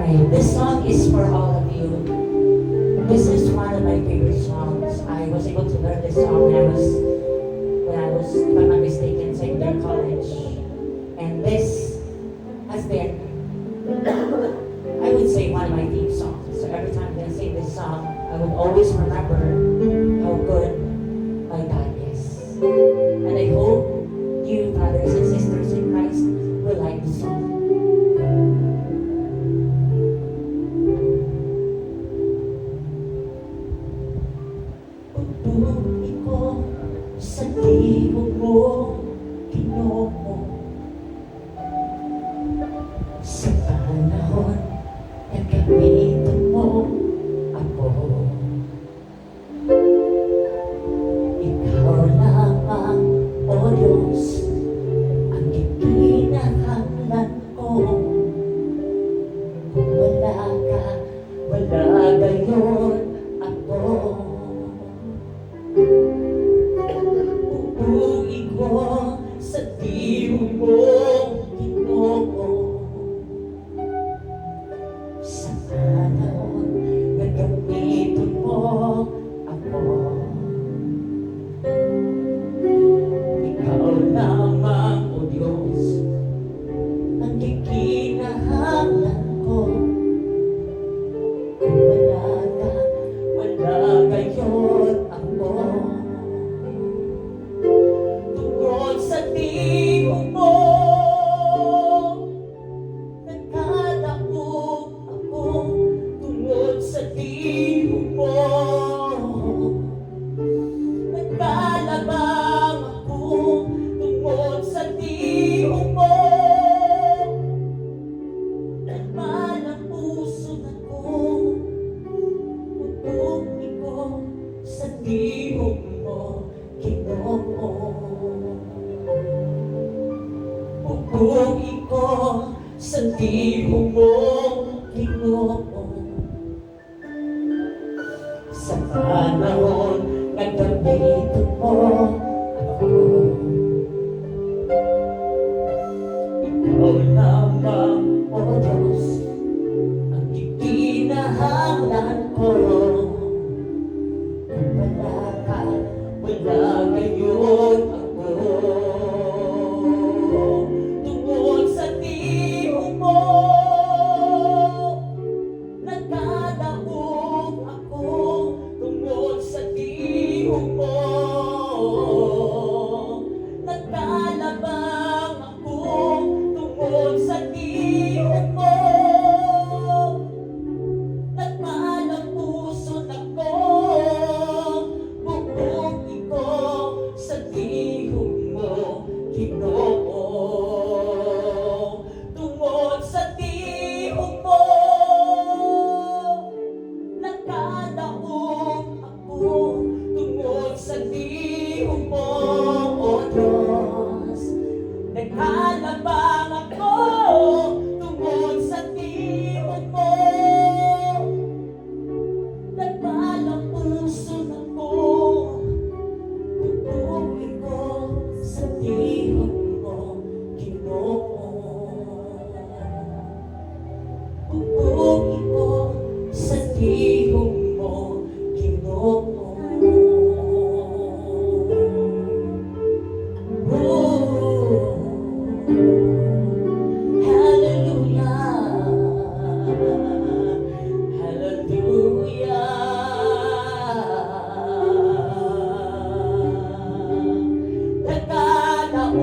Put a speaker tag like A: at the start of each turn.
A: And this song is for all of you. This is one of my favorite songs. I was able to learn this song when I was, if I'm not mistaken, second year college. And this has been, I would say, one of my theme songs. So every time I'm gonna sing this song, I would always remember how good my dad is. And I hope you, brothers and sisters in Christ, will like the song. Pupuri ko sa tibok mo, Ginoo, sa panahon na gamitin mo ako. Ikaw lamang, O Diyos, ang ikinahanglan ko. Kung wala ka, wala gayon ako. Pupuri ko sa tibok mo, Ginoo, sa panahon na gamitin mo ako. Ikaw lamang, O Diyos, ang ikinahanglan ko. Kung wala ka, wala gayon ako. Tungkol sa tibok mo, nagkalaog ako. Tungkol sa tibok mo, nagkalabang ako. Tungkol sa tibok mo, nagmalang puso ako. Pupuri ko sa tibok mo, Ginoo. Pupuri ko sa tibok mo, Ginoo, sa panahon na gamitin mo ako. Ikaw lamang, O Diyos, ang ikinahanglan ko. Kung wala ka, wala gayon ako. Tungkol sa tibok mo, nagkalaog ako. Tungkol sa tibok mo, nagkalabang ako. Tungkol sa tibok mo, nagmalang puso ako. Pupuri ko sa tibok mo, Ginoo. Tungkol sa tibok mo, nagkalaog ako. Tungkol sa tibok mo, O Diyos, nagkalabang ako. Tungkol sa tibok mo, nagmalang puso ako. Pupuri ko sa tibok mo, Ginoo. Pupuri ko sa tibok mo, Ginoo. Hallelujah, hallelujah. Nagkalaog